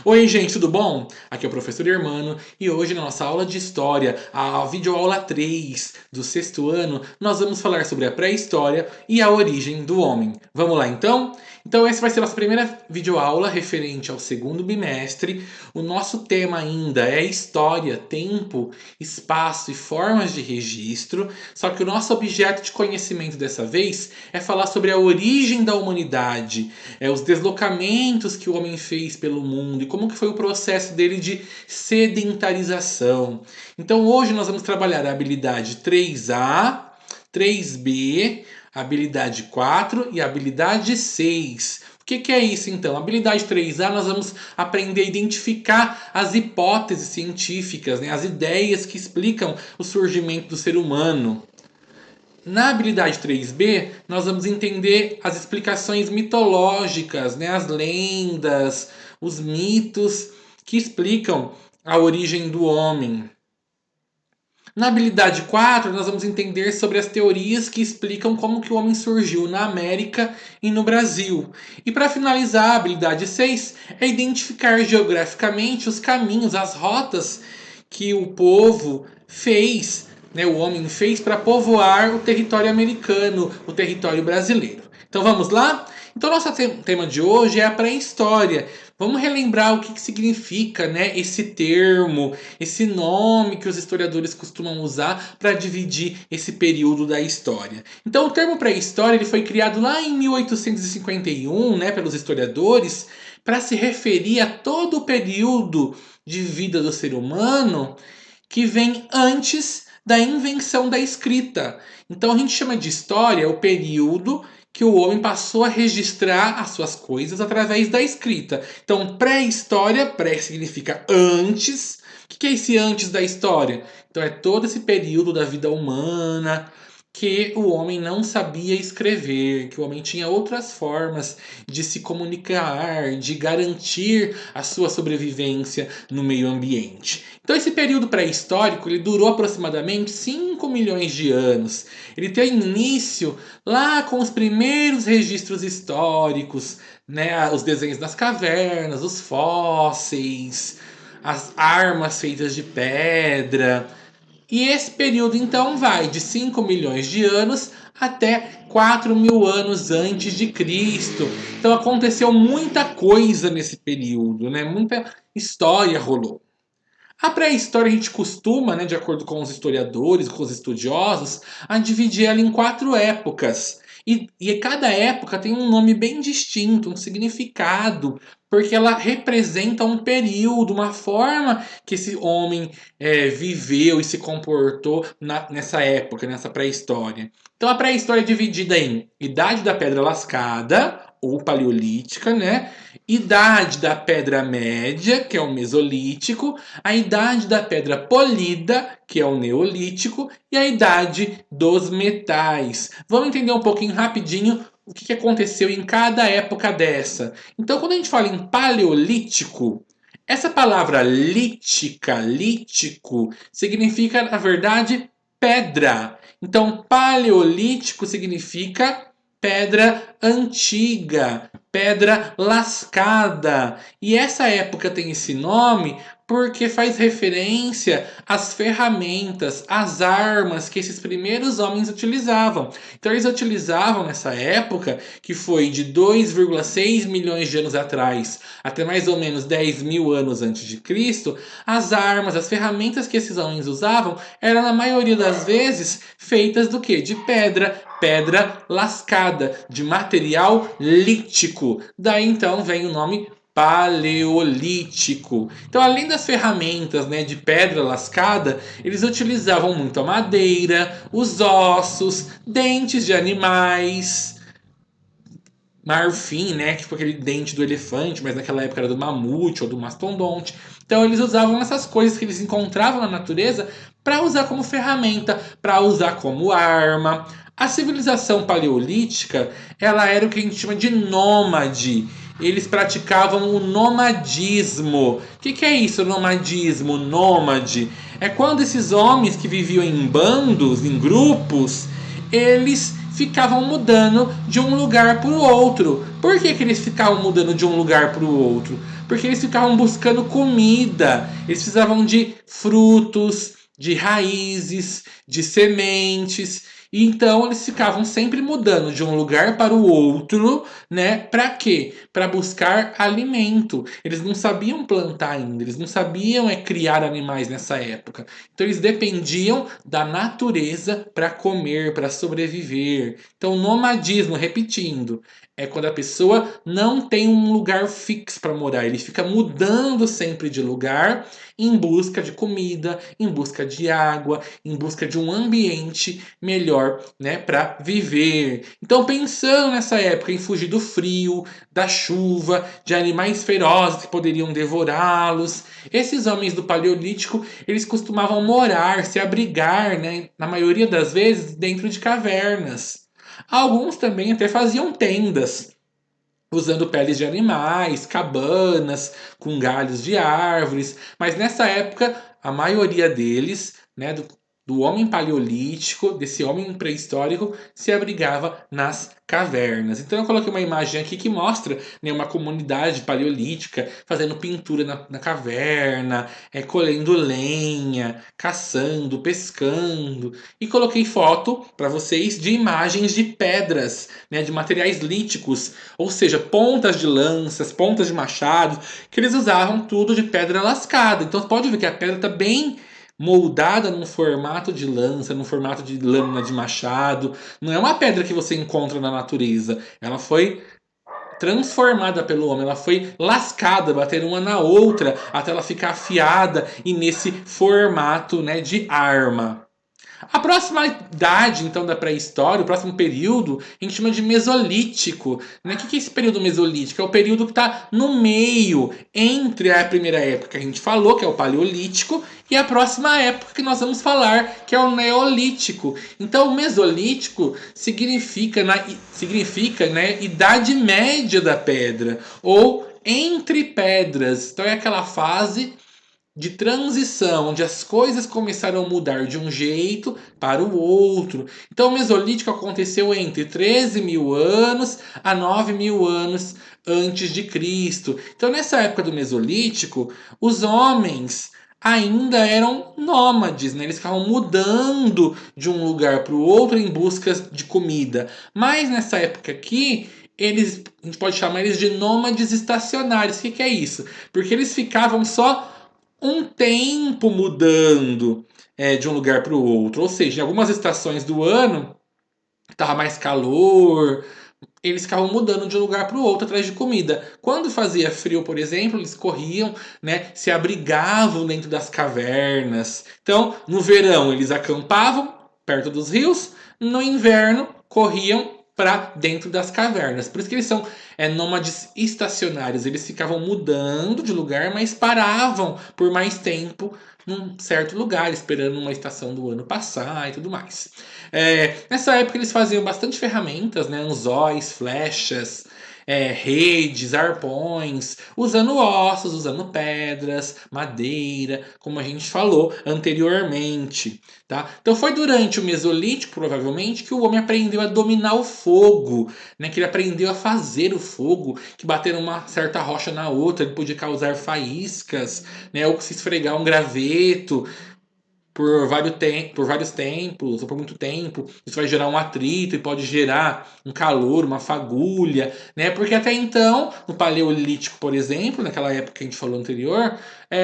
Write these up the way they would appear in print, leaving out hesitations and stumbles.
Oi, gente, tudo bom? Aqui é o professor Hermano e hoje na nossa aula de História, a videoaula 3 do sexto ano, nós vamos falar sobre a pré-história e a origem do homem. Vamos lá então? Então essa vai ser a nossa primeira videoaula referente ao segundo bimestre. O nosso tema ainda é História, Tempo, Espaço e Formas de Registro, só que o nosso objeto de conhecimento dessa vez é falar sobre a origem da humanidade, os deslocamentos que o homem fez pelo mundo e como que foi o processo dele de sedentarização. Então hoje nós vamos trabalhar a habilidade 3A, 3B, habilidade 4 e habilidade 6. O que é isso então? A habilidade 3A nós vamos aprender a identificar as hipóteses científicas, as ideias que explicam o surgimento do ser humano. Na habilidade 3B, nós vamos entender as explicações mitológicas, as lendas, os mitos que explicam a origem do homem. Na habilidade 4, nós vamos entender sobre as teorias que explicam como que o homem surgiu na América e no Brasil. E para finalizar, a habilidade 6 é identificar geograficamente os caminhos, as rotas que o povo fez, o homem fez para povoar o território americano, o território brasileiro. Então vamos lá? Então nosso tema de hoje é a pré-história. Vamos relembrar o que significa, esse termo, esse nome que os historiadores costumam usar para dividir esse período da história. Então o termo pré-história ele foi criado lá em 1851, pelos historiadores, para se referir a todo o período de vida do ser humano que vem antes da invenção da escrita. Então a gente chama de história o período que o homem passou a registrar as suas coisas através da escrita. Então, pré-história, pré significa antes. O que é esse antes da história? Então, é todo esse período da vida humana que o homem não sabia escrever, que o homem tinha outras formas de se comunicar, de garantir a sua sobrevivência no meio ambiente. Então esse período pré-histórico ele durou aproximadamente 5 milhões de anos. Ele tem início lá com os primeiros registros históricos, os desenhos das cavernas, os fósseis, as armas feitas de pedra. E esse período então vai de 5 milhões de anos até 4 mil anos antes de Cristo. Então aconteceu muita coisa nesse período, muita história rolou. A pré-história a gente costuma, de acordo com os historiadores, com os estudiosos, a dividir ela em 4 épocas. E cada época tem um nome bem distinto, um significado, porque ela representa um período, uma forma que esse homem viveu e se comportou nessa época, nessa pré-história. Então a pré-história é dividida em Idade da Pedra Lascada, ou Paleolítica, Idade da Pedra Média, que é o Mesolítico, a Idade da Pedra Polida, que é o Neolítico, e a Idade dos Metais. Vamos entender um pouquinho rapidinho o que aconteceu em cada época dessa. Então, quando a gente fala em Paleolítico, essa palavra lítica, lítico, significa, na verdade, pedra. Então, Paleolítico significa pedra antiga, pedra lascada. E essa época tem esse nome porque faz referência às ferramentas, às armas que esses primeiros homens utilizavam. Então eles utilizavam nessa época, que foi de 2,6 milhões de anos atrás até mais ou menos 10 mil anos antes de Cristo, as armas, as ferramentas que esses homens usavam eram na maioria das vezes feitas do quê? De pedra, pedra lascada, de material lítico. Daí então vem o nome Paleolítico. Então, além das ferramentas de pedra lascada, eles utilizavam muito a madeira, os ossos, dentes de animais, marfim, tipo aquele dente do elefante, mas naquela época era do mamute ou do mastodonte. Então, eles usavam essas coisas que eles encontravam na natureza para usar como ferramenta, para usar como arma. A civilização paleolítica, ela era o que a gente chama de nômade. Eles praticavam o nomadismo. O que é isso, nomadismo, nômade? É quando esses homens que viviam em bandos, em grupos, eles ficavam mudando de um lugar para o outro, Por que eles ficavam mudando de um lugar para o outro? Porque eles ficavam buscando comida, eles precisavam de frutos, de raízes, de sementes. E então eles ficavam sempre mudando de um lugar para o outro, né? Para quê? Para buscar alimento. Eles não sabiam plantar ainda, eles não sabiam criar animais nessa época. Então eles dependiam da natureza para comer, para sobreviver. Então, nomadismo, repetindo, é quando a pessoa não tem um lugar fixo para morar, ele fica mudando sempre de lugar em busca de comida, em busca de água, em busca de um ambiente melhor, né, para viver. Então, pensando nessa época em fugir do frio, da chuva, de animais ferozes que poderiam devorá-los, esses homens do Paleolítico, eles costumavam morar, se abrigar, né, na maioria das vezes dentro de cavernas. Alguns também até faziam tendas, usando peles de animais, cabanas com galhos de árvores, mas nessa época a maioria deles, né, do homem paleolítico, desse homem pré-histórico, se abrigava nas cavernas. Então eu coloquei uma imagem aqui que mostra, né, uma comunidade paleolítica fazendo pintura na caverna, colhendo lenha, caçando, pescando, e coloquei foto para vocês de imagens de pedras, né, de materiais líticos, ou seja, pontas de lanças, pontas de machado, que eles usavam tudo de pedra lascada. Então você pode ver que a pedra está bem moldada num formato de lança, num formato de lâmina de machado. Não é uma pedra que você encontra na natureza. Ela foi transformada pelo homem, ela foi lascada, bater uma na outra até ela ficar afiada e nesse formato, né, de arma. A próxima idade, então, da pré-história, o próximo período, a gente chama de Mesolítico. Né? O que é esse período Mesolítico? É o período que está no meio entre a primeira época que a gente falou, que é o Paleolítico, e a próxima época que nós vamos falar, que é o Neolítico. Então, o Mesolítico significa, né, idade média da pedra, ou entre pedras. Então, é aquela fase de transição, onde as coisas começaram a mudar de um jeito para o outro. Então, o Mesolítico aconteceu entre 13 mil anos a 9 mil anos antes de Cristo. Então, nessa época do Mesolítico, os homens ainda eram nômades, né? Eles ficavam mudando de um lugar para o outro em busca de comida. Mas nessa época aqui, a gente pode chamar eles de nômades estacionários. O que é isso? Porque eles ficavam só um tempo mudando de um lugar para o outro. Ou seja, em algumas estações do ano, estava mais calor, eles ficavam mudando de um lugar para o outro atrás de comida. Quando fazia frio, por exemplo, eles corriam, né, se abrigavam dentro das cavernas. Então, no verão, eles acampavam perto dos rios, no inverno, corriam para dentro das cavernas. Por isso que eles são nômades estacionários. Eles ficavam mudando de lugar, mas paravam por mais tempo num certo lugar, esperando uma estação do ano passar e tudo mais. Nessa época eles faziam bastante ferramentas, né? Anzóis, flechas, redes, arpões, usando ossos, usando pedras, madeira, como a gente falou anteriormente. Tá? Então foi durante o Mesolítico, provavelmente, que o homem aprendeu a dominar o fogo, né? Que ele aprendeu a fazer o fogo, que bater uma certa rocha na outra, ele podia causar faíscas, né? Ou se esfregar um graveto por vários tempos, ou por muito tempo, isso vai gerar um atrito e pode gerar um calor, uma fagulha, né? Porque até então, no Paleolítico, por exemplo, naquela época que a gente falou anterior,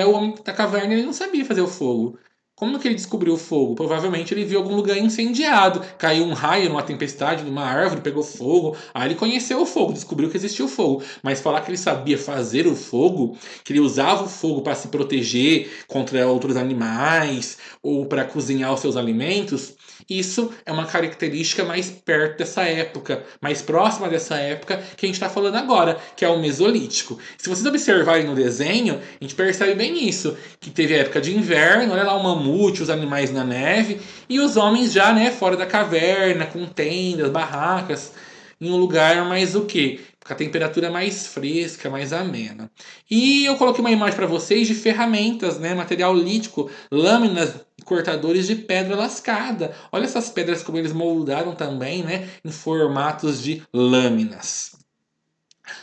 o homem da caverna ele não sabia fazer o fogo. Como que ele descobriu o fogo? Provavelmente ele viu algum lugar incendiado, caiu um raio numa tempestade, numa árvore, pegou fogo. Aí ele conheceu o fogo, descobriu que existia o fogo. Mas falar que ele sabia fazer o fogo, que ele usava o fogo para se proteger contra outros animais ou para cozinhar os seus alimentos, isso é uma característica mais perto dessa época, mais próxima dessa época que a gente está falando agora, que é o Mesolítico. Se vocês observarem no desenho, a gente percebe bem isso, que teve a época de inverno, olha lá o mamute, os animais na neve, e os homens já, né, fora da caverna, com tendas, barracas, em um lugar mais o quê? Com a temperatura mais fresca, mais amena. E eu coloquei uma imagem para vocês de ferramentas, né, material lítico, lâminas, cortadores de pedra lascada. Olha essas pedras como eles moldaram também, né, em formatos de lâminas.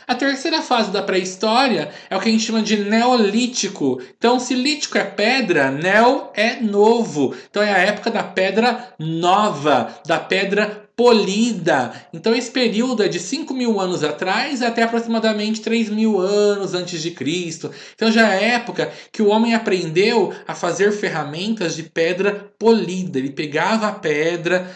A terceira fase da pré-história é o que a gente chama de neolítico. Então, se lítico é pedra, neo é novo. Então, é a época da pedra nova, da pedra polida. Então, esse período é de 5.000 anos atrás até aproximadamente 3.000 anos antes de Cristo. Então, já é a época que o homem aprendeu a fazer ferramentas de pedra polida. Ele pegava a pedra,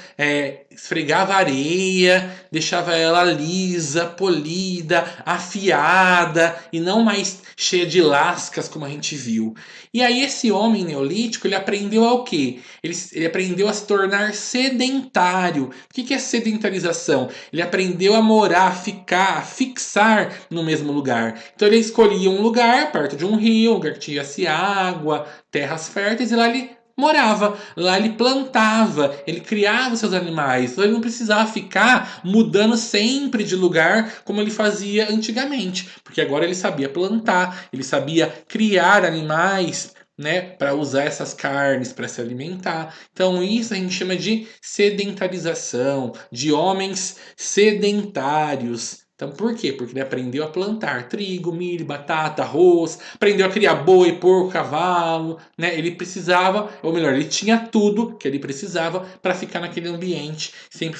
esfregava a areia, deixava ela lisa, polida, afiada e não mais cheia de lascas como a gente viu. E aí esse homem neolítico, ele aprendeu ao quê? Ele aprendeu a se tornar sedentário. O que é sedentarização? Ele aprendeu a morar, a ficar, a fixar no mesmo lugar. Então ele escolhia um lugar perto de um rio, um lugar que tivesse água, terras férteis, e lá ele morava, lá ele plantava, ele criava seus animais, então ele não precisava ficar mudando sempre de lugar como ele fazia antigamente, porque agora ele sabia plantar, ele sabia criar animais, né, para usar essas carnes para se alimentar. Então isso a gente chama de sedentarização, de homens sedentários. Então, por quê? Porque ele aprendeu a plantar trigo, milho, batata, arroz, aprendeu a criar boi, porco, cavalo, né? Ele precisava, ou melhor, ele tinha tudo que ele precisava para ficar naquele ambiente, sempre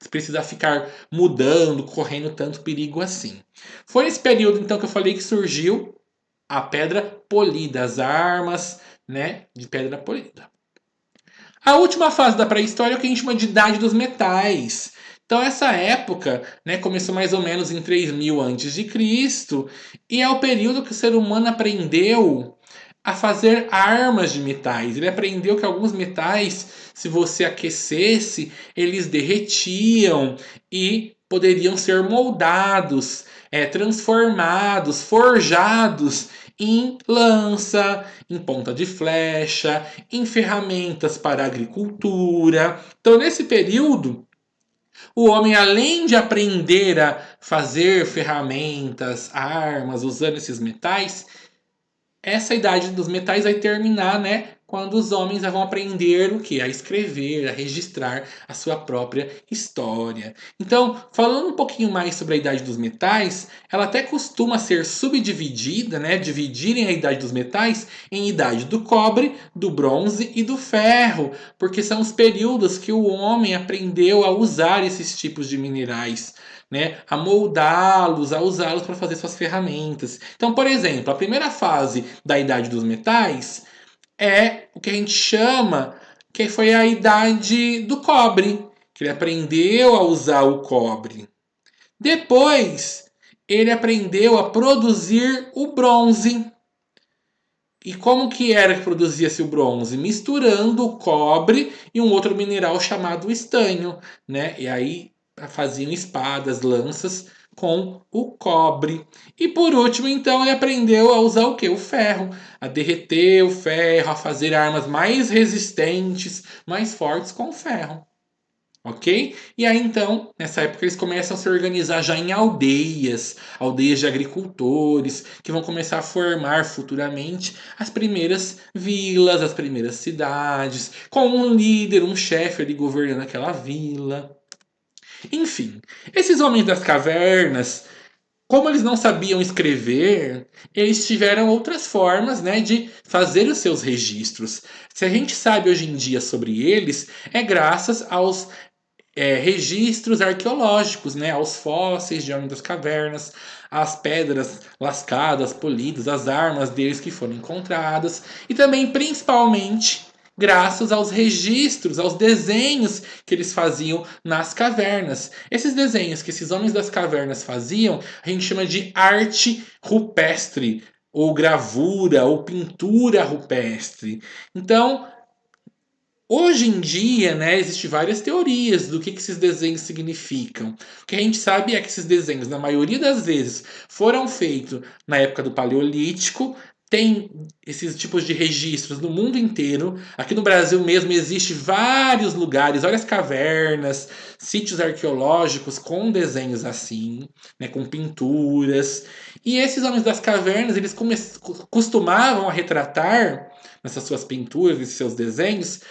precisar ficar mudando, correndo tanto perigo assim. Foi nesse período então que eu falei que surgiu a pedra polida, as armas, né, de pedra polida. A última fase da pré-história é o que a gente chama de Idade dos Metais. Então essa época, né, começou mais ou menos em 3.000 antes de Cristo e é o período que o ser humano aprendeu a fazer armas de metais. Ele aprendeu que alguns metais, se você aquecesse, eles derretiam e poderiam ser moldados, transformados, forjados em lança, em ponta de flecha, em ferramentas para a agricultura. Então, nesse período, o homem, além de aprender a fazer ferramentas, armas, usando esses metais, essa idade dos metais vai terminar, né, quando os homens vão aprender o que? A escrever, a registrar a sua própria história. Então, falando um pouquinho mais sobre a idade dos metais, ela até costuma ser subdividida, né, dividirem a idade dos metais em idade do cobre, do bronze e do ferro, porque são os períodos que o homem aprendeu a usar esses tipos de minerais, né, a moldá-los, a usá-los para fazer suas ferramentas. Então, por exemplo, a primeira fase da idade dos metais é o que a gente chama, que foi a idade do cobre, que ele aprendeu a usar o cobre. Depois, ele aprendeu a produzir o bronze. E como que era que produzia-se o bronze? Misturando o cobre e um outro mineral chamado estanho, né? E aí faziam espadas, lanças com o cobre. E por último, então, ele aprendeu a usar o que? O ferro, a derreter o ferro, a fazer armas mais resistentes, mais fortes com o ferro. Ok? E aí então, nessa época, eles começam a se organizar já em aldeias, aldeias de agricultores, que vão começar a formar futuramente as primeiras vilas, as primeiras cidades, com um líder, um chefe ali governando aquela vila. Enfim, esses homens das cavernas, como eles não sabiam escrever, eles tiveram outras formas, né, de fazer os seus registros. Se a gente sabe hoje em dia sobre eles, é graças aos registros arqueológicos, né, aos fósseis de homens das cavernas, às pedras lascadas, polidas, as armas deles que foram encontradas e também, principalmente, graças aos registros, aos desenhos que eles faziam nas cavernas. Esses desenhos que esses homens das cavernas faziam, a gente chama de arte rupestre, ou gravura, ou pintura rupestre. Então, hoje em dia, né, existem várias teorias do que esses desenhos significam. O que a gente sabe é que esses desenhos, na maioria das vezes, foram feitos na época do Paleolítico. Tem esses tipos de registros no mundo inteiro. Aqui no Brasil mesmo existe vários lugares, várias cavernas, sítios arqueológicos com desenhos assim, né, com pinturas. E esses homens das cavernas, eles costumavam a retratar nessas suas pinturas, nesses seus desenhos,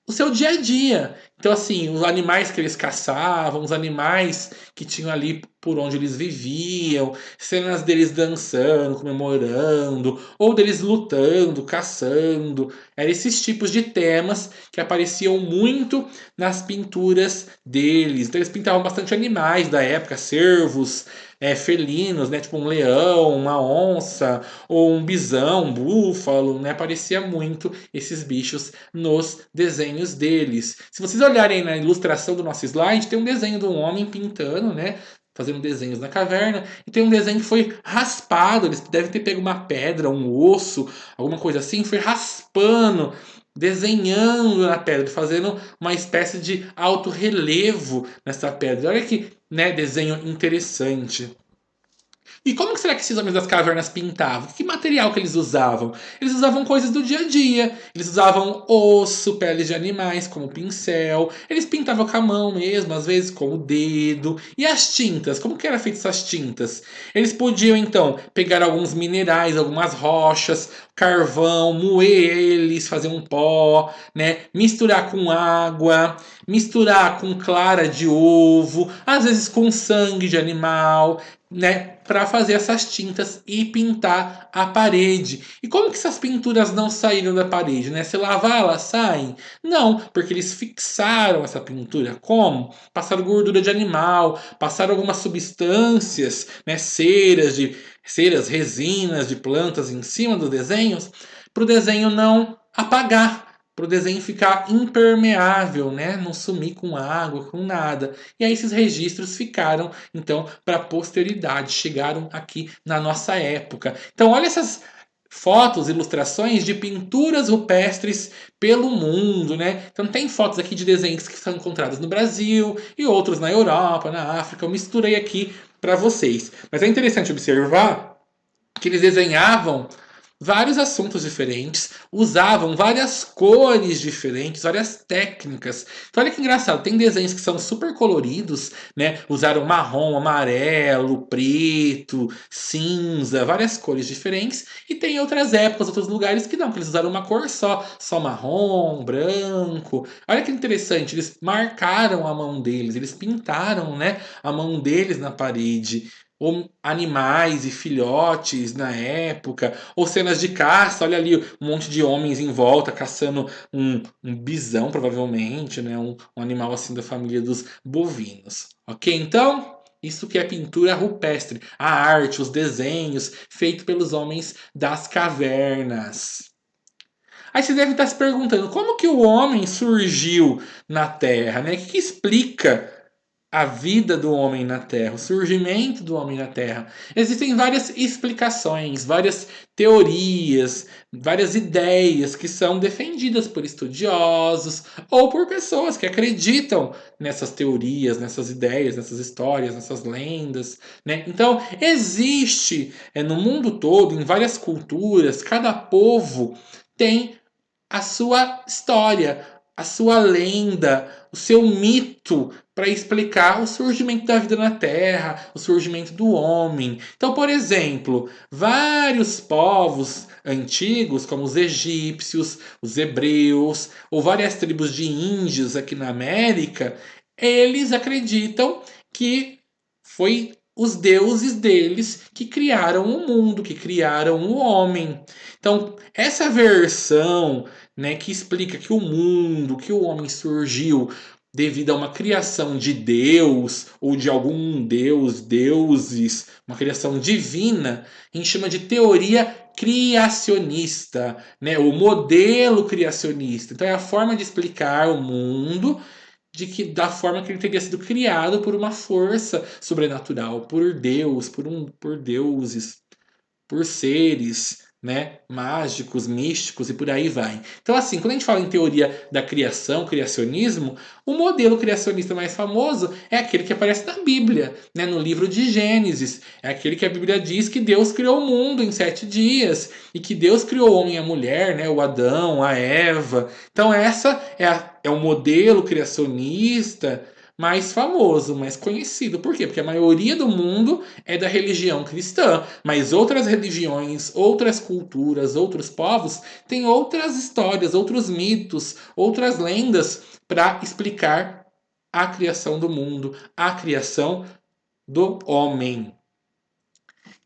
o seu dia a dia. Então, assim, os animais que eles caçavam, os animais que tinham ali por onde eles viviam, cenas deles dançando, comemorando, ou deles lutando, caçando. Eram esses tipos de temas que apareciam muito nas pinturas deles. Então eles pintavam bastante animais da época, cervos, felinos, né? Tipo um leão, uma onça, ou um bisão, um búfalo, né? Aparecia muito esses bichos nos desenhos deles. Se vocês olharem na ilustração do nosso slide, tem um desenho de um homem pintando, né? Fazendo desenhos na caverna, e tem um desenho que foi raspado. Eles devem ter pego uma pedra, um osso, alguma coisa assim, foi raspando, desenhando na pedra, fazendo uma espécie de alto relevo nessa pedra. Olha que, né, desenho interessante. E como que será que esses homens das cavernas pintavam? Que material que eles usavam? Eles usavam coisas do dia a dia. Eles usavam osso, peles de animais, como pincel. Eles pintavam com a mão mesmo, às vezes com o dedo. E as tintas? Como que eram feitas essas tintas? Eles podiam, então, pegar alguns minerais, algumas rochas, carvão, moer eles, fazer um pó, né? Misturar com água, misturar com clara de ovo, às vezes com sangue de animal, né, para fazer essas tintas e pintar a parede. E como que essas pinturas não saíram da parede, né? Se lavar, elas saem? Não, porque eles fixaram essa pintura. Como? Passaram gordura de animal, passaram algumas substâncias, né, ceras, resinas de plantas em cima dos desenhos, para o desenho não apagar, para o desenho ficar impermeável, né? Não sumir com água, com nada. E aí esses registros ficaram, então, para a posteridade, chegaram aqui na nossa época. Então, olha essas fotos, ilustrações de pinturas rupestres pelo mundo, né? Então tem fotos aqui de desenhos que são encontrados no Brasil e outros na Europa, na África. Eu misturei aqui para vocês. Mas é interessante observar que eles desenhavam vários assuntos diferentes, usavam várias cores diferentes, várias técnicas. Então olha que engraçado, tem desenhos que são super coloridos, né? Usaram marrom, amarelo, preto, cinza, várias cores diferentes, e tem outras épocas, outros lugares que não, que eles usaram uma cor só marrom, branco. Olha que interessante, eles marcaram a mão deles, eles pintaram, né, a mão deles na parede, ou animais e filhotes na época, ou cenas de caça, olha ali um monte de homens em volta caçando um bisão, provavelmente, né? Um animal assim da família dos bovinos. Ok? Então, isso que é pintura rupestre, a arte, os desenhos feitos pelos homens das cavernas. Aí você deve estar se perguntando como que o homem surgiu na Terra, né? O que explica a vida do homem na Terra, o surgimento do homem na Terra? Existem várias explicações, várias teorias, várias ideias que são defendidas por estudiosos ou por pessoas que acreditam nessas teorias, nessas ideias, nessas histórias, nessas lendas, né? Então, existe no mundo todo, em várias culturas, cada povo tem a sua história, a sua lenda, o seu mito para explicar o surgimento da vida na Terra, o surgimento do homem. Então, por exemplo, vários povos antigos, como os egípcios, os hebreus, ou várias tribos de índios aqui na América, eles acreditam que foi os deuses deles que criaram o mundo, que criaram o homem. Então, essa versão, né, que explica que o mundo, que o homem surgiu devido a uma criação de Deus ou de algum deus, deuses, uma criação divina, a gente chama de teoria criacionista, né, o modelo criacionista. Então é a forma de explicar o mundo da forma que ele teria sido criado por uma força sobrenatural, por Deus, por deuses, por seres, né, mágicos, místicos e por aí vai. Então, assim, quando a gente fala em teoria da criação, criacionismo, o modelo criacionista mais famoso é aquele que aparece na Bíblia, né, no livro de Gênesis. É aquele que a Bíblia diz que Deus criou o mundo em 7 dias e que Deus criou o homem e a mulher, né, o Adão, a Eva. Então, essa é o modelo criacionista mais famoso, mais conhecido. Por quê? Porque a maioria do mundo é da religião cristã, mas outras religiões, outras culturas, outros povos têm outras histórias, outros mitos, outras lendas para explicar a criação do mundo, a criação do homem.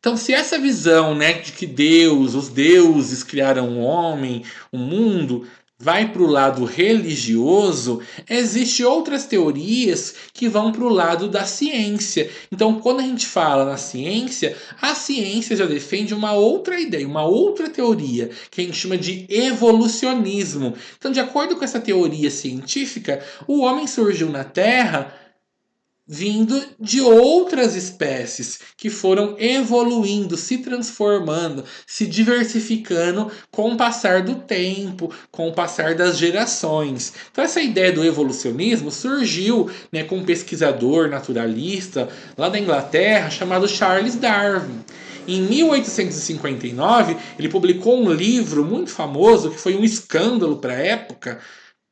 Então, se essa visão, né, de que Deus, os deuses criaram o homem, o mundo, vai para o lado religioso, existem outras teorias que vão para o lado da ciência. Então, quando a gente fala na ciência, a ciência já defende uma outra ideia, uma outra teoria, que a gente chama de evolucionismo. Então, de acordo com essa teoria científica, o homem surgiu na Terra vindo de outras espécies que foram evoluindo, se transformando, se diversificando com o passar do tempo, com o passar das gerações. Então essa ideia do evolucionismo surgiu, né, com um pesquisador naturalista lá da Inglaterra chamado Charles Darwin. Em 1859, ele publicou um livro muito famoso que foi um escândalo para a época,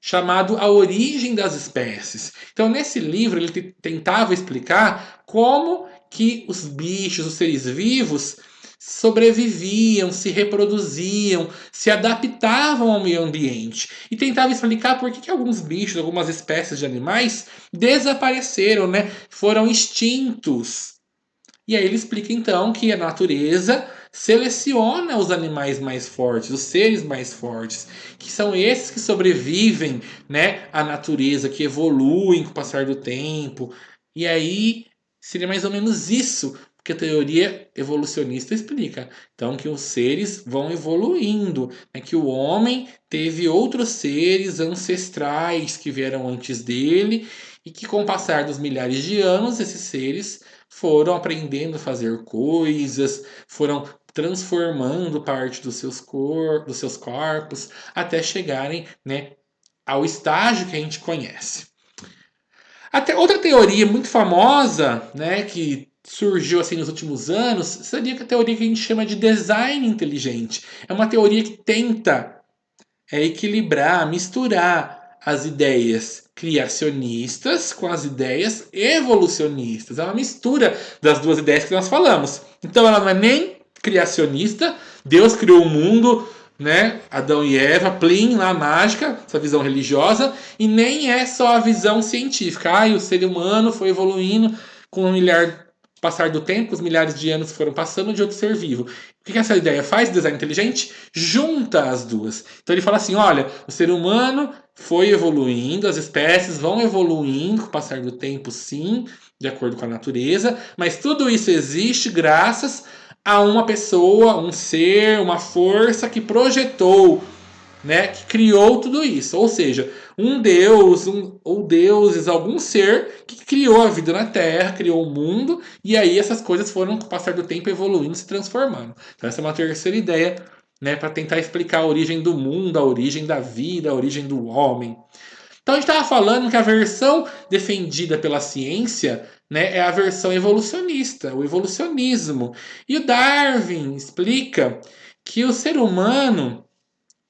chamado A Origem das Espécies. Então, nesse livro, ele tentava explicar como que os bichos, os seres vivos, sobreviviam, se reproduziam, se adaptavam ao meio ambiente. E tentava explicar por que alguns bichos, algumas espécies de animais desapareceram, né? Foram extintos. E aí ele explica então que a natureza seleciona os animais mais fortes, os seres mais fortes, que são esses que sobrevivem, né, à natureza, que evoluem com o passar do tempo. E aí seria mais ou menos isso que a teoria evolucionista explica. Então que os seres vão evoluindo, né, que o homem teve outros seres ancestrais que vieram antes dele e que com o passar dos milhares de anos esses seres foram aprendendo a fazer coisas, foram transformando parte dos seus corpos, até chegarem, né, ao estágio que a gente conhece. Até outra teoria muito famosa, né, que surgiu assim nos últimos anos, seria a teoria que a gente chama de design inteligente. É uma teoria que tenta equilibrar, misturar as ideias criacionistas com as ideias evolucionistas. É uma mistura das duas ideias que nós falamos. Então ela não é nem criacionista, Deus criou o mundo, né? Adão e Eva, plim, lá mágica, essa visão religiosa, e nem é só a visão científica. O ser humano foi evoluindo com passar do tempo, os milhares de anos foram passando de outro ser vivo. O que essa ideia faz? Design inteligente junta as duas. Então ele fala assim: olha, o ser humano foi evoluindo, as espécies vão evoluindo com o passar do tempo, sim, de acordo com a natureza, mas tudo isso existe graças a uma pessoa, um ser, uma força que projetou, né, que criou tudo isso. Ou seja, um deus, ou deuses, algum ser que criou a vida na Terra, criou o mundo, e aí essas coisas foram, com o passar do tempo, evoluindo, se transformando. Então essa é uma terceira ideia, né, para tentar explicar a origem do mundo, a origem da vida, a origem do homem. Então a gente estava falando que a versão defendida pela ciência, né, é a versão evolucionista, o evolucionismo. E o Darwin explica que o ser humano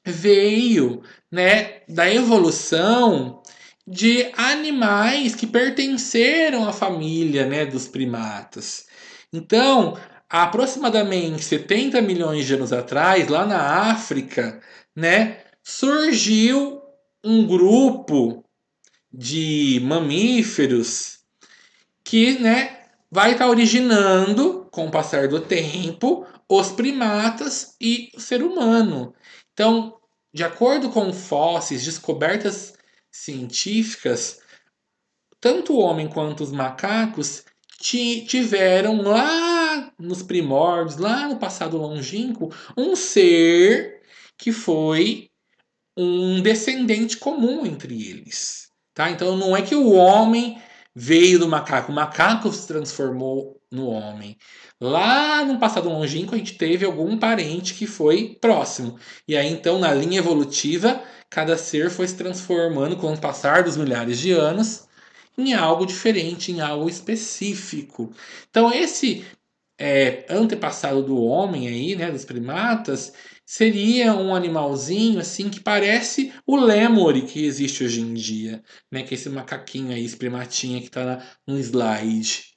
veio, né, da evolução de animais que pertenceram à família, né, dos primatas. Então, há aproximadamente 70 milhões de anos atrás, lá na África, né, surgiu um grupo de mamíferos que, né, vai estar originando, com o passar do tempo, os primatas e o ser humano. Então, de acordo com fósseis, descobertas científicas, tanto o homem quanto os macacos tiveram lá nos primórdios, lá no passado longínquo, um ser que foi um descendente comum entre eles. Tá? Então não é que o homem veio do macaco, o macaco se transformou no homem. Lá no passado longínquo a gente teve algum parente que foi próximo. E aí então na linha evolutiva, cada ser foi se transformando com o passar dos milhares de anos em algo diferente, em algo específico. Então esse antepassado do homem aí, né, dos primatas, seria um animalzinho assim que parece o lêmure que existe hoje em dia, né, que é esse macaquinho aí, esse primatinha que está no slide.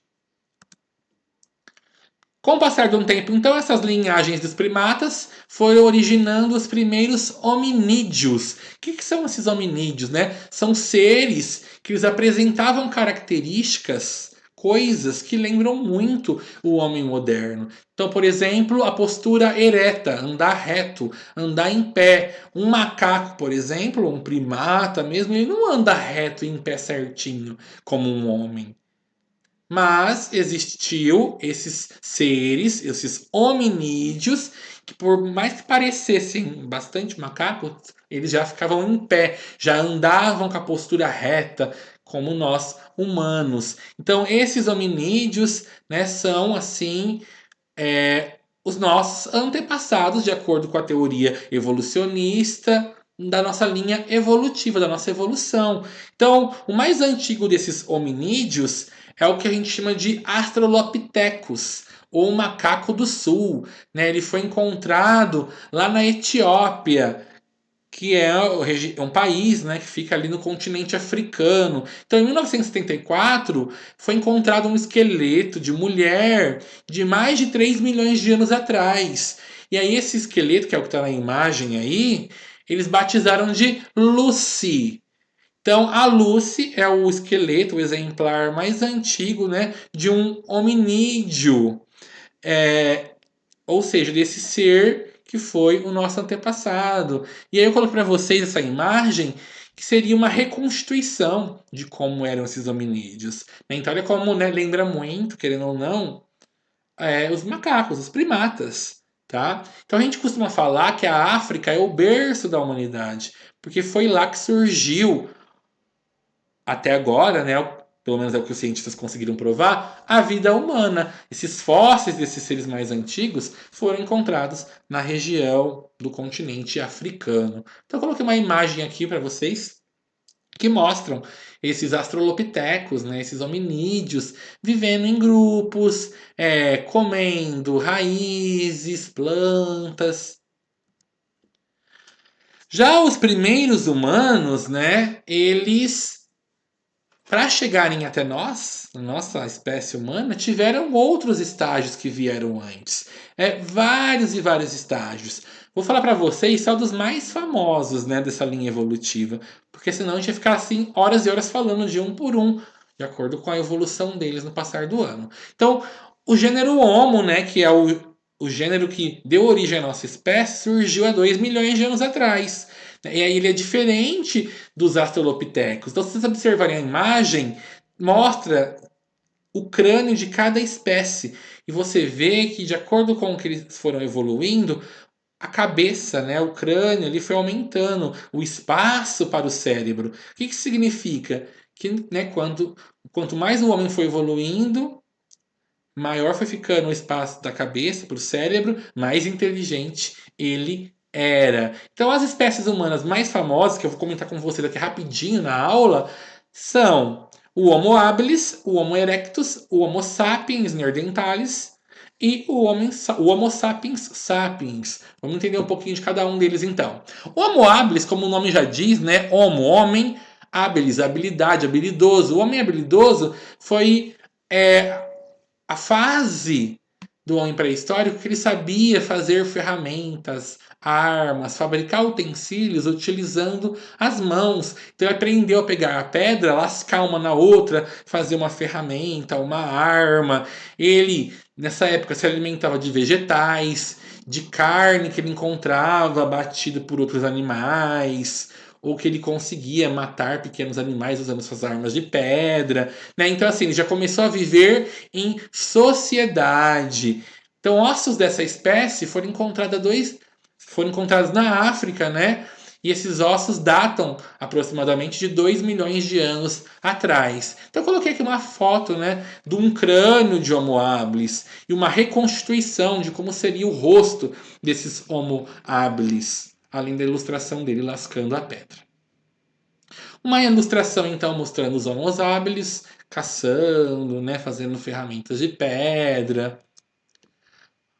Com o passar de um tempo, então, essas linhagens dos primatas foram originando os primeiros hominídeos. O que são esses hominídeos, né? São seres que eles apresentavam características coisas que lembram muito o homem moderno. Então, por exemplo, a postura ereta, andar reto, andar em pé. Um macaco, por exemplo, um primata mesmo, ele não anda reto e em pé certinho como um homem. Mas existiu esses seres, esses hominídeos, que por mais que parecessem bastante macacos, eles já ficavam em pé, já andavam com a postura reta, como nós humanos. Então, esses hominídeos, né, são assim os nossos antepassados, de acordo com a teoria evolucionista da nossa linha evolutiva, da nossa evolução. Então, o mais antigo desses hominídeos é o que a gente chama de Australopithecus, ou macaco do sul. Né? Ele foi encontrado lá na Etiópia, que é um país, né, que fica ali no continente africano. Então, em 1974, foi encontrado um esqueleto de mulher de mais de 3 milhões de anos atrás. E aí, esse esqueleto, que é o que está na imagem aí, eles batizaram de Lucy. Então, a Lucy é o esqueleto, o exemplar mais antigo, né, de um hominídeo. É, ou seja, desse ser que foi o nosso antepassado. E aí eu coloquei para vocês essa imagem que seria uma reconstituição de como eram esses hominídeos. Então olha como, né, lembra muito, querendo ou não, os macacos, os primatas. Tá? Então a gente costuma falar que a África é o berço da humanidade, porque foi lá que surgiu até agora, né, pelo menos é o que os cientistas conseguiram provar, a vida humana. Esses fósseis desses seres mais antigos foram encontrados na região do continente africano. Então eu coloquei uma imagem aqui para vocês que mostram esses australopitecos, né, esses hominídeos, vivendo em grupos, comendo raízes, plantas. Já os primeiros humanos, né, eles para chegarem até nós, nossa espécie humana, tiveram outros estágios que vieram antes. Vários e vários estágios. Vou falar para vocês só dos mais famosos, né, dessa linha evolutiva, porque senão a gente ia ficar assim horas e horas falando de um por um, de acordo com a evolução deles no passar do ano. Então, o gênero Homo, né, que é o gênero que deu origem à nossa espécie, surgiu há 2 milhões de anos atrás. E aí ele é diferente dos Australopithecus. Então, se vocês observarem a imagem, mostra o crânio de cada espécie. E você vê que, de acordo com o que eles foram evoluindo, a cabeça, né, o crânio, ele foi aumentando o espaço para o cérebro. O que, que significa? Que, né, quanto mais o homem foi evoluindo, maior foi ficando o espaço da cabeça para o cérebro, mais inteligente ele era. Então, as espécies humanas mais famosas, que eu vou comentar com você daqui rapidinho na aula, são o Homo habilis, o Homo erectus, o Homo sapiens neanderthalis e o Homo sapiens sapiens. Vamos entender um pouquinho de cada um deles então. O Homo habilis, como o nome já diz, né? Homo, homem, habilis, habilidade, habilidoso. O homem habilidoso foi a fase do homem pré-histórico que ele sabia fazer ferramentas, armas, fabricar utensílios utilizando as mãos. Então ele aprendeu a pegar a pedra, lascar uma na outra, fazer uma ferramenta, uma arma. Ele, nessa época, se alimentava de vegetais, de carne que ele encontrava batida por outros animais, ou que ele conseguia matar pequenos animais usando suas armas de pedra, né? Então assim, ele já começou a viver em sociedade. Então, ossos dessa espécie foram encontrados na África, né? E esses ossos datam aproximadamente de 2 milhões de anos atrás. Então eu coloquei aqui uma foto, né, de um crânio de Homo habilis e uma reconstituição de como seria o rosto desses Homo habilis, além da ilustração dele lascando a pedra. Uma ilustração então mostrando os Homo habilis caçando, né, fazendo ferramentas de pedra.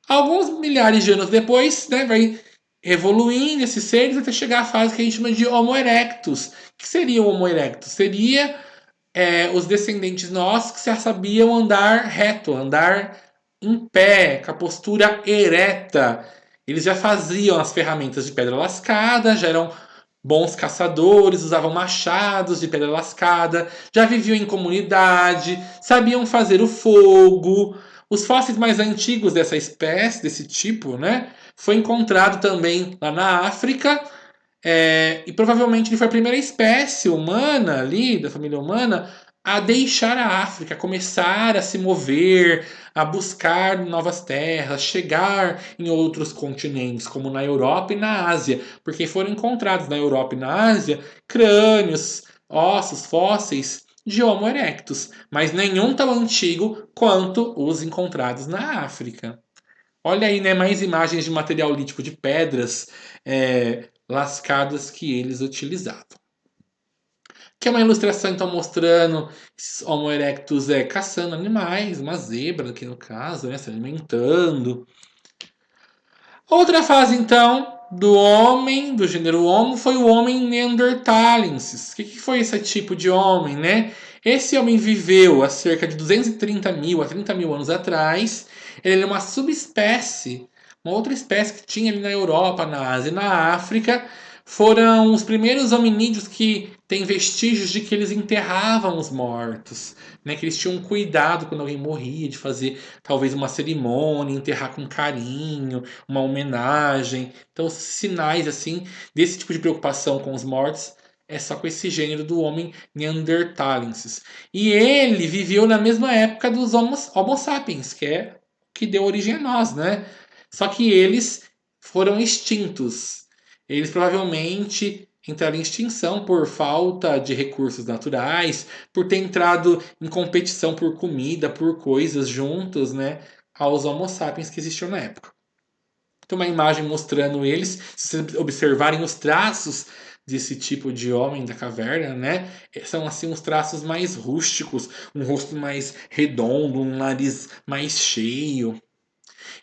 Alguns milhares de anos depois, né, vai evoluindo esses seres até chegar à fase que a gente chama de Homo erectus. O que seria o Homo erectus? Seria os descendentes nossos que já sabiam andar reto, andar em pé, com a postura ereta. Eles já faziam as ferramentas de pedra lascada, já eram bons caçadores, usavam machados de pedra lascada, já viviam em comunidade, sabiam fazer o fogo. Os fósseis mais antigos dessa espécie, desse tipo, né, foi encontrado também lá na África, e provavelmente ele foi a primeira espécie humana ali, da família humana, a deixar a África, a começar a se mover, a buscar novas terras, chegar em outros continentes, como na Europa e na Ásia, porque foram encontrados na Europa e na Ásia crânios, ossos, fósseis de Homo erectus, mas nenhum tão antigo quanto os encontrados na África. Olha aí, né, mais imagens de material lítico de pedras lascadas que eles utilizavam. Que é uma ilustração, então, mostrando Homo erectus caçando animais, uma zebra aqui no caso, né, se alimentando. Outra fase, então, do homem, do gênero Homo, foi o homem neanderthalensis. O que foi esse tipo de homem, né? Esse homem viveu há cerca de 230 mil a 30 mil anos atrás. Ele é uma subespécie, uma outra espécie que tinha ali na Europa, na Ásia e na África. Foram os primeiros hominídeos que têm vestígios de que eles enterravam os mortos, né? Que eles tinham cuidado quando alguém morria, de fazer talvez uma cerimônia, enterrar com carinho, uma homenagem. Então, sinais assim desse tipo de preocupação com os mortos é só com esse gênero do homem neanderthalensis. E ele viveu na mesma época dos Homo sapiens, que é o que deu origem a nós, né? Só que eles foram extintos. Eles provavelmente entraram em extinção por falta de recursos naturais, por ter entrado em competição por comida, por coisas juntos, né, aos Homo sapiens que existiam na época. Tem uma imagem mostrando eles, se vocês observarem os traços desse tipo de homem da caverna, né? São assim uns traços mais rústicos, um rosto mais redondo, um nariz mais cheio.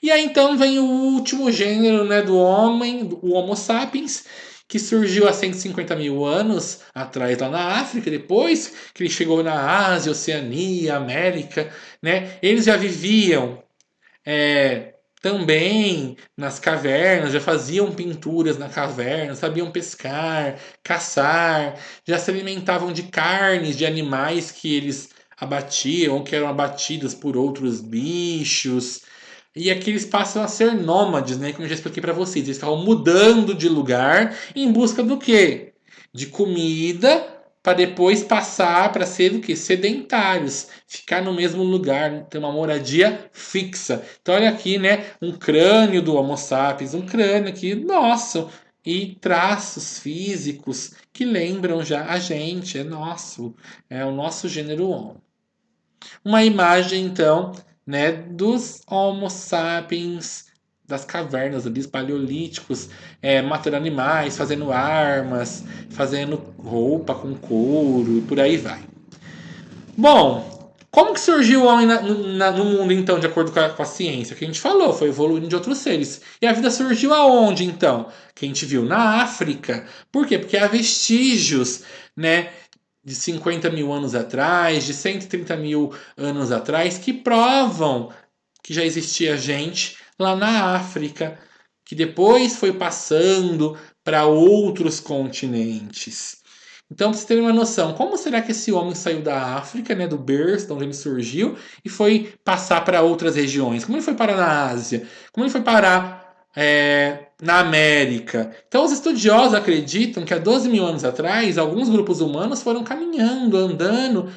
E aí então vem o último gênero, né, do homem, o Homo sapiens, que surgiu há 150 mil anos atrás lá na África, depois que ele chegou na Ásia, Oceania, América, né? Eles já viviam também nas cavernas, já faziam pinturas na caverna, sabiam pescar, caçar, já se alimentavam de carnes de animais que eles abatiam ou que eram abatidos por outros bichos. E aqui eles passam a ser nômades, né? Como eu já expliquei para vocês, eles estavam mudando de lugar em busca do quê? De comida para depois passar para ser o quê? Sedentários, ficar no mesmo lugar, ter uma moradia fixa. Então olha aqui, né? Um crânio do Homo sapiens, um crânio aqui nosso e traços físicos que lembram já a gente, é nosso, é o nosso gênero Homo. Uma imagem, então, né, dos Homo sapiens das cavernas ali, os paleolíticos, matando animais, fazendo armas, fazendo roupa com couro e por aí vai. Bom, como que surgiu o homem no mundo, então, de acordo com a ciência? Que a gente falou, foi evoluindo de outros seres. E a vida surgiu aonde, então? Que a gente viu na África. Por quê? Porque há vestígios, né, de 50 mil anos atrás, de 130 mil anos atrás, que provam que já existia gente lá na África, que depois foi passando para outros continentes. Então, para vocês terem uma noção, como será que esse homem saiu da África, né, do berço, de onde ele surgiu, e foi passar para outras regiões? Como ele foi parar na Ásia? Como ele foi parar na América? Então, os estudiosos acreditam que há 12 mil anos atrás, alguns grupos humanos foram caminhando, andando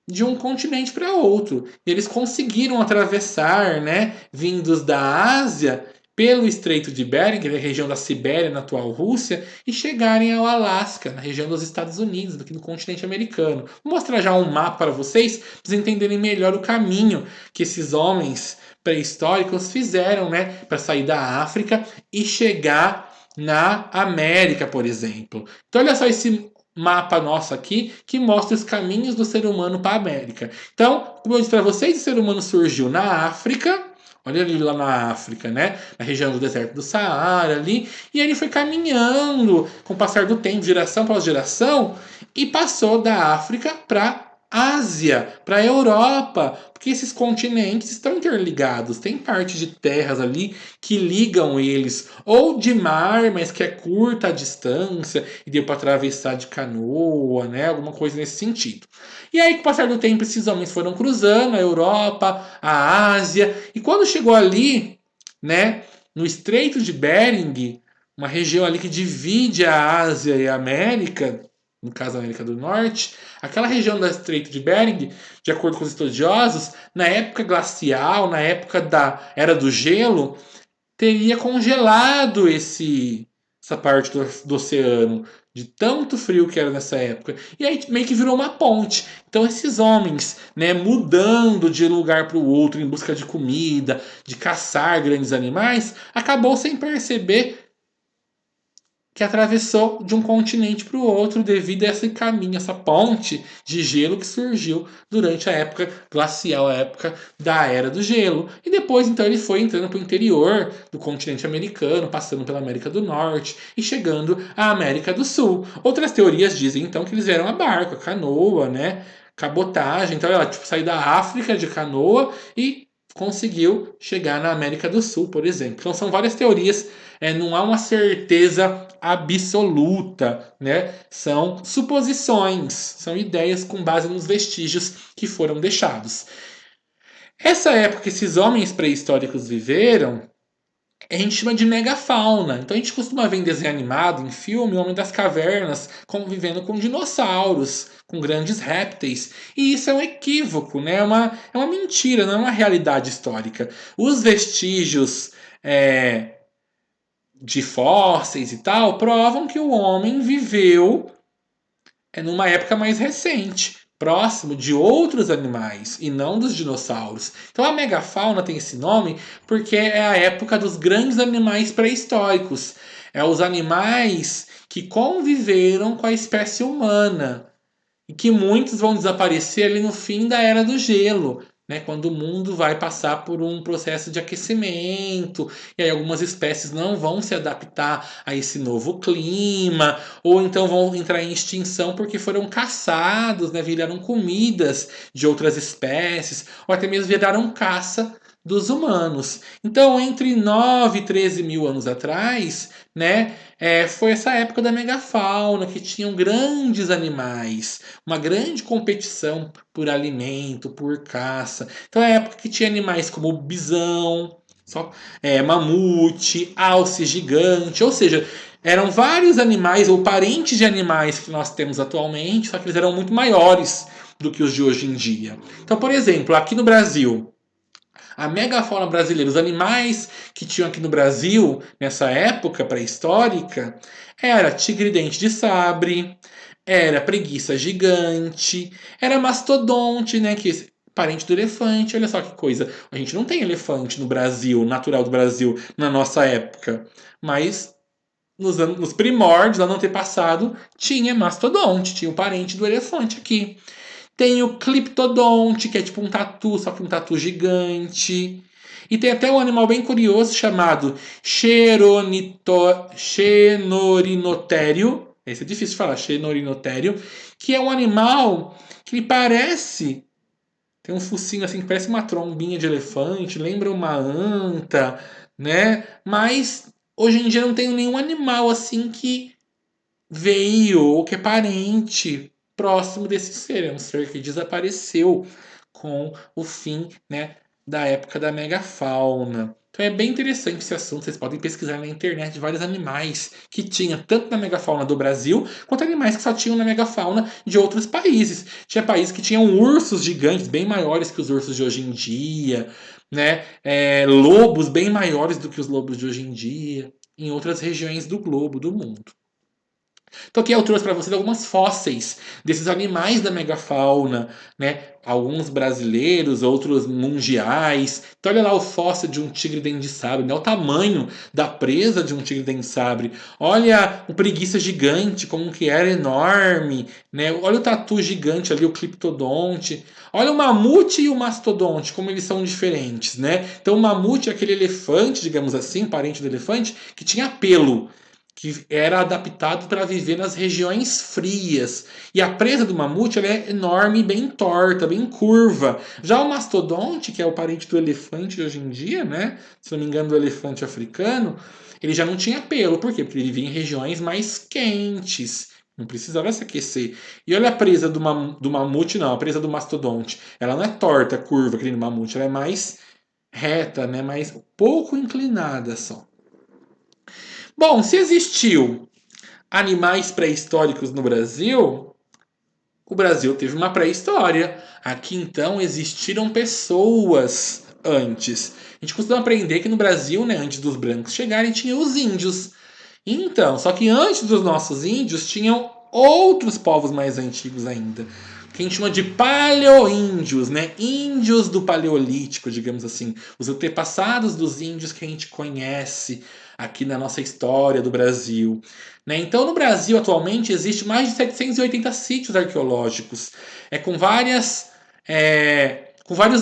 de um continente para outro. E eles conseguiram atravessar, né, vindos da Ásia pelo Estreito de Bering, que é a região da Sibéria, na atual Rússia, e chegarem ao Alasca, na região dos Estados Unidos, aqui no continente americano. Vou mostrar já um mapa para vocês entenderem melhor o caminho que esses homens pré-históricos fizeram, né, para sair da África e chegar na América, por exemplo. Então, olha só esse mapa nosso aqui que mostra os caminhos do ser humano para a América. Então, como eu disse para vocês, o ser humano surgiu na África. Olha ali lá na África, né? Na região do deserto do Saara ali. E ele foi caminhando com o passar do tempo, geração após geração, e passou da África para Ásia, para a Europa, porque esses continentes estão interligados, tem parte de terras ali que ligam eles, ou de mar, mas que é curta a distância e deu para atravessar de canoa, né? Alguma coisa nesse sentido. E aí, com o passar do tempo, esses homens foram cruzando a Europa, a Ásia, e quando chegou ali, né, no Estreito de Bering, uma região ali que divide a Ásia e a América, no caso a América do Norte, aquela região do Estreito de Bering, de acordo com os estudiosos, na época glacial, na época da Era do Gelo, teria congelado essa parte do oceano, de tanto frio que era nessa época. E aí meio que virou uma ponte. Então esses homens, né, mudando de um lugar para o outro em busca de comida, de caçar grandes animais, acabou sem perceber que atravessou de um continente para o outro devido a esse caminho, essa ponte de gelo que surgiu durante a época glacial, a época da Era do Gelo. E depois, então, ele foi entrando para o interior do continente americano, passando pela América do Norte e chegando à América do Sul. Outras teorias dizem, então, que eles vieram a barco, a canoa, né? Cabotagem. Então, ela tipo, saiu da África de canoa e conseguiu chegar na América do Sul, por exemplo. Então, são várias teorias, não há uma certeza absoluta, né? São suposições, são ideias com base nos vestígios que foram deixados. Essa época que esses homens pré-históricos viveram, a gente chama de megafauna. Então a gente costuma ver em desenho animado, em filme, o Homem das Cavernas convivendo com dinossauros, com grandes répteis. E isso é um equívoco, né? É uma mentira, não é uma realidade histórica. Os vestígios de fósseis e tal provam que o homem viveu numa época mais recente, próximo de outros animais e não dos dinossauros. Então a megafauna tem esse nome porque é a época dos grandes animais pré-históricos. É os animais que conviveram com a espécie humana e que muitos vão desaparecer ali no fim da Era do Gelo, né, quando o mundo vai passar por um processo de aquecimento, e aí algumas espécies não vão se adaptar a esse novo clima, ou então vão entrar em extinção porque foram caçados, né, viraram comidas de outras espécies, ou até mesmo viraram caça dos humanos. Então, entre 9 e 13 mil anos atrás, né, foi essa época da megafauna, que tinham grandes animais, uma grande competição por alimento, por caça. Então é a época que tinha animais como bisão, mamute, alce gigante, ou seja, eram vários animais ou parentes de animais que nós temos atualmente, só que eles eram muito maiores do que os de hoje em dia. Então, por exemplo, aqui no Brasil, a megafauna brasileira, os animais que tinham aqui no Brasil nessa época pré-histórica, era tigre-dente de sabre, era preguiça gigante, era mastodonte, né, que é parente do elefante. Olha só que coisa. A gente não tem elefante no Brasil, natural do Brasil, na nossa época, mas nos primórdios, lá no antepassado, tinha mastodonte, tinha o parente do elefante aqui. Tem o cliptodonte, que é tipo um tatu, só que um tatu gigante. E tem até um animal bem curioso chamado Xenorinotério. Esse é difícil de falar, Xenorinotério. Que é um animal que ele parece. Tem um focinho assim que parece uma trombinha de elefante, lembra uma anta, né? Mas hoje em dia não tem nenhum animal assim que veio ou que é parente próximo desse ser. É um ser que desapareceu com o fim, né, da época da megafauna. Então é bem interessante esse assunto. Vocês podem pesquisar na internet vários animais que tinha tanto na megafauna do Brasil quanto animais que só tinham na megafauna de outros países. Tinha países que tinham ursos gigantes bem maiores que os ursos de hoje em dia, né? Lobos bem maiores do que os lobos de hoje em dia, em outras regiões do globo, do mundo. Então aqui eu trouxe para vocês algumas fósseis desses animais da megafauna, né? Alguns brasileiros, outros mundiais. Então olha lá o fóssil de um tigre-dente de sabre, né? O tamanho da presa de um tigre-dente de sabre. Olha o preguiça gigante, como que era enorme, né? Olha o tatu gigante ali, o cliptodonte. Olha o mamute e o mastodonte, como eles são diferentes, né? Então o mamute é aquele elefante, digamos assim, parente do elefante, que tinha pelo. que era adaptado para viver nas regiões frias. E a presa do mamute ela é enorme, bem torta, bem curva. Já o mastodonte, que é o parente do elefante de hoje em dia, né? Se não me engano, do elefante africano, ele já não tinha pelo. Por quê? Porque ele vivia em regiões mais quentes. Não precisava se aquecer. E olha a presa do mamute, não. A presa do mastodonte. Ela não é torta, curva, que nem do mamute. Ela é mais reta, né? Mais pouco inclinada só. Bom, se existiu animais pré-históricos no Brasil, o Brasil teve uma pré-história. Aqui então existiram pessoas antes. A gente costuma aprender que no Brasil, né, antes dos brancos chegarem, tinha os índios. Então, só que antes dos nossos índios tinham outros povos mais antigos ainda, que a gente chama de paleoíndios, né? Índios do Paleolítico, digamos assim, os antepassados dos índios que a gente conhece aqui na nossa história do Brasil. Né? Então, no Brasil, atualmente, existe mais de 780 sítios arqueológicos, com vários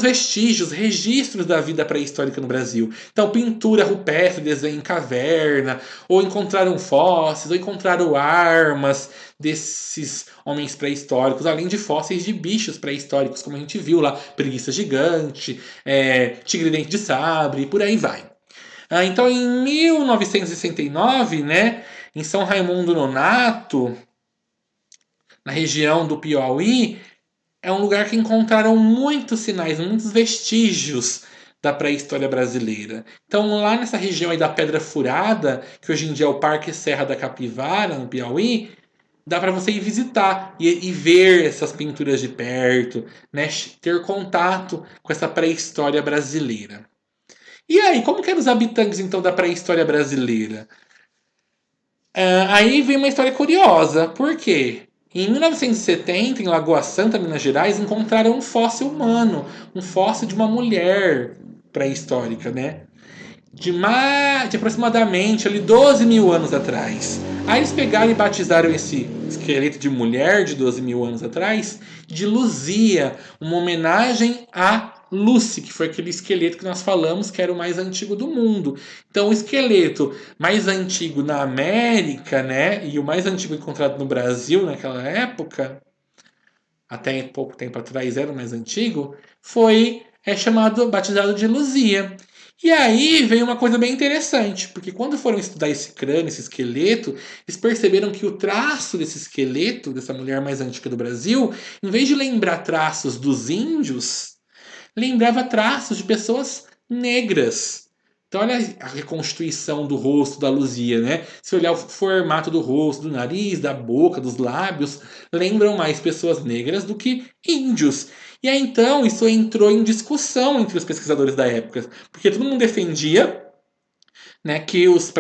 vestígios, registros da vida pré-histórica no Brasil. Então, pintura rupestre, desenho em caverna, ou encontraram fósseis, ou encontraram armas desses homens pré-históricos, além de fósseis de bichos pré-históricos, como a gente viu lá, preguiça gigante, tigre-dente de sabre, e por aí vai. Então, em 1969, né, em São Raimundo Nonato, na região do Piauí, é um lugar que encontraram muitos sinais, muitos vestígios da pré-história brasileira. Então, lá nessa região aí da Pedra Furada, que hoje em dia é o Parque Serra da Capivara, no Piauí, dá para você ir visitar e ver essas pinturas de perto, né? Ter contato com essa pré-história brasileira. E aí, como que eram os habitantes então da pré-história brasileira? Aí vem uma história curiosa. Por quê? Em 1970, em Lagoa Santa, Minas Gerais, encontraram um fóssil humano, um fóssil de uma mulher pré-histórica, né? De aproximadamente ali 12 mil anos atrás. Aí eles pegaram e batizaram esse esqueleto de mulher de 12 mil anos atrás de Luzia, uma homenagem a Lucy, que foi aquele esqueleto que nós falamos que era o mais antigo do mundo. Então, o esqueleto mais antigo na América, né, e o mais antigo encontrado no Brasil naquela época, até pouco tempo atrás era o mais antigo, foi batizado de Luzia. E aí veio uma coisa bem interessante, porque quando foram estudar esse crânio, esse esqueleto, eles perceberam que o traço desse esqueleto, dessa mulher mais antiga do Brasil, em vez de lembrar traços dos índios, lembrava traços de pessoas negras. Então, olha a reconstituição do rosto da Luzia, né? Se olhar o formato do rosto, do nariz, da boca, dos lábios, lembram mais pessoas negras do que índios. E aí, então, isso entrou em discussão entre os pesquisadores da época, porque todo mundo defendia, né, que os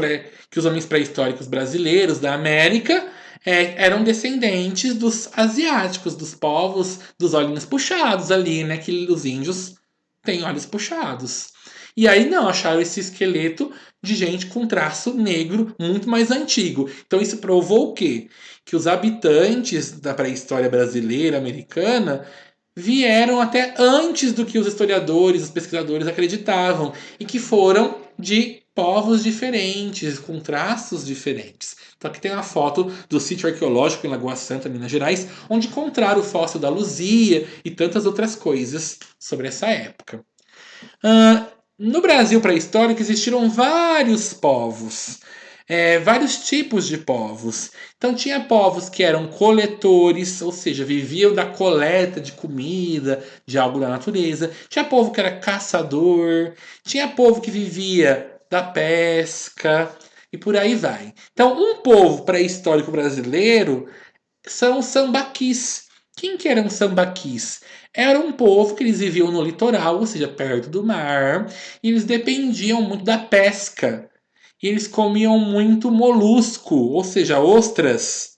homens pré-históricos brasileiros da América eram descendentes dos asiáticos, dos povos dos olhinhos puxados ali, né, que os índios têm olhos puxados. E aí não, acharam esse esqueleto de gente com traço negro muito mais antigo. Então isso provou o quê? Que os habitantes da pré-história brasileira, americana, vieram até antes do que os historiadores, os pesquisadores acreditavam, e que foram de povos diferentes, com traços diferentes. Então aqui tem uma foto do sítio arqueológico em Lagoa Santa, Minas Gerais, onde encontraram o fóssil da Luzia e tantas outras coisas sobre essa época. No Brasil pré-histórico existiram vários povos, vários tipos de povos. Então tinha povos que eram coletores, ou seja, viviam da coleta de comida, de algo da natureza. Tinha povo que era caçador, tinha povo que vivia da pesca e por aí vai. Então um povo pré-histórico brasileiro são os sambaquis. Quem que eram os sambaquis? Era um povo que eles viviam no litoral, ou seja, perto do mar, e eles dependiam muito da pesca. E eles comiam muito molusco, ou seja, ostras.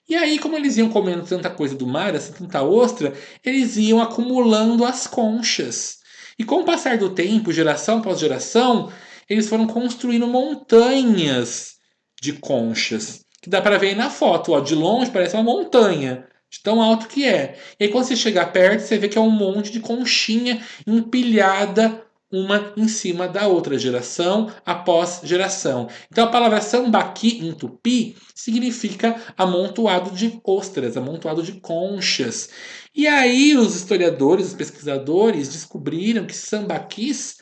E aí, como eles iam comendo tanta coisa do mar, assim, tanta ostra, eles iam acumulando as conchas. E com o passar do tempo, geração após geração, eles foram construindo montanhas de conchas. Que dá para ver aí na foto, ó, de longe parece uma montanha, de tão alto que é. E aí quando você chegar perto, você vê que é um monte de conchinha empilhada uma em cima da outra, geração após geração. Então a palavra sambaqui em tupi significa amontoado de ostras, amontoado de conchas. E aí os historiadores, os pesquisadores descobriram que sambaquis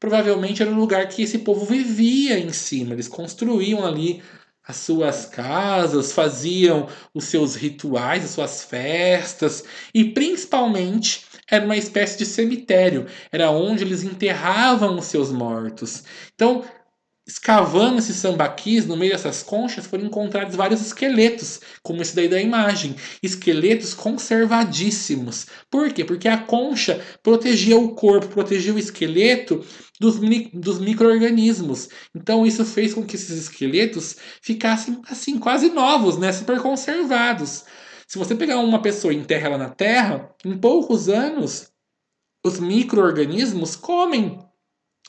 provavelmente era o lugar que esse povo vivia em cima. Eles construíam ali as suas casas, faziam os seus rituais, as suas festas e principalmente era uma espécie de cemitério, era onde eles enterravam os seus mortos. Então, escavando esses sambaquis, no meio dessas conchas, foram encontrados vários esqueletos, como esse daí da imagem. Esqueletos conservadíssimos. Por quê? Porque a concha protegia o corpo, protegia o esqueleto dos micro-organismos. Então isso fez com que esses esqueletos ficassem assim, quase novos, né? Super conservados. Se você pegar uma pessoa e enterra ela na terra, em poucos anos, os micro-organismos comem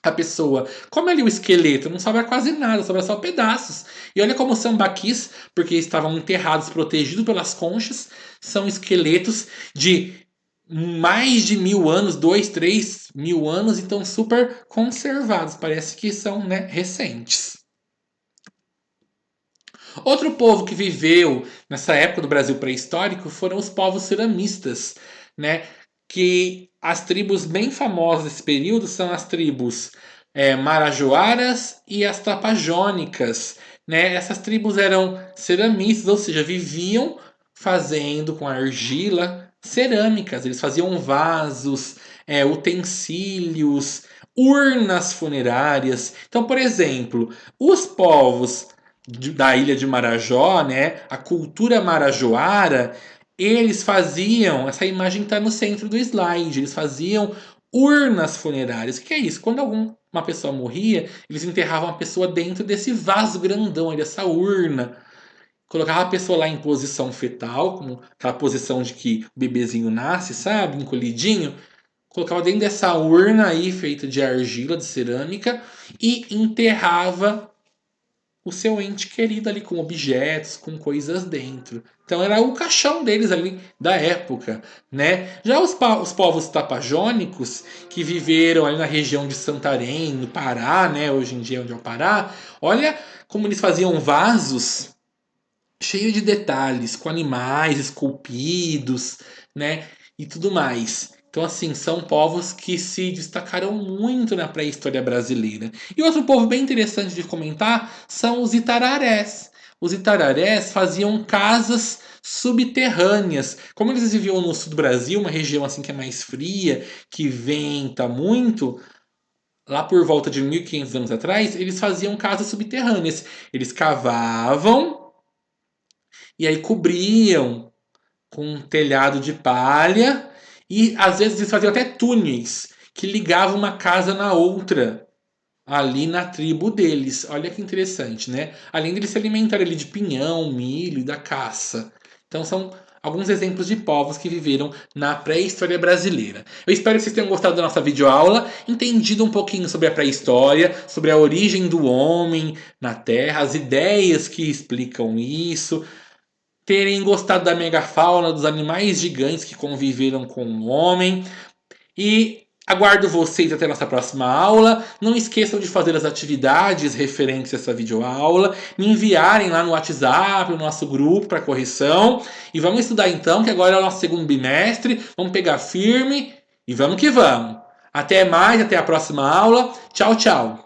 a pessoa. Come ali o esqueleto, não sobra quase nada, sobra só pedaços. E olha como os sambaquis, porque estavam enterrados, protegidos pelas conchas, são esqueletos de mais de 1000 anos, 2, 3 mil anos, então super conservados. Parece que são, né, recentes. Outro povo que viveu nessa época do Brasil pré-histórico foram os povos ceramistas, né? Que as tribos bem famosas desse período são as tribos marajoaras e as tapajônicas, né? Essas tribos eram ceramistas, ou seja, viviam fazendo com argila cerâmicas. Eles faziam vasos, utensílios, urnas funerárias. Então, por exemplo, os povos da ilha de Marajó, né? A cultura marajoara, eles faziam, essa imagem está no centro do slide, eles faziam urnas funerárias. O que é isso? Quando uma pessoa morria, eles enterravam a pessoa dentro desse vaso grandão, dessa urna. Colocava a pessoa lá em posição fetal, como aquela posição de que o bebezinho nasce, sabe? Encolhidinho. Colocava dentro dessa urna aí, feita de argila, de cerâmica, e enterrava o seu ente querido ali com objetos, com coisas dentro. Então era o caixão deles ali da época, né? Já os povos tapajônicos que viveram ali na região de Santarém, no Pará, né? Hoje em dia onde é o Pará, olha como eles faziam vasos cheios de detalhes, com animais esculpidos, né? E tudo mais. Então, assim, são povos que se destacaram muito na pré-história brasileira. E outro povo bem interessante de comentar são os itararés. Os itararés faziam casas subterrâneas. Como eles viviam no sul do Brasil, uma região assim que é mais fria, que venta muito, lá por volta de 1500 anos atrás, eles faziam casas subterrâneas. Eles cavavam e aí cobriam com um telhado de palha e às vezes eles faziam até túneis que ligavam uma casa na outra ali na tribo deles. Olha que interessante, né? Além de eles se alimentarem ali de pinhão, milho e da caça. Então são alguns exemplos de povos que viveram na pré-história brasileira. Eu espero que vocês tenham gostado da nossa videoaula, entendido um pouquinho sobre a pré-história, sobre a origem do homem na Terra, as ideias que explicam isso, terem gostado da megafauna, dos animais gigantes que conviveram com o homem. E aguardo vocês até a nossa próxima aula. Não esqueçam de fazer as atividades referentes a essa videoaula, me enviarem lá no WhatsApp, no nosso grupo para correção. E vamos estudar então, que agora é o nosso segundo bimestre. Vamos pegar firme e vamos que vamos. Até mais, até a próxima aula. Tchau, tchau.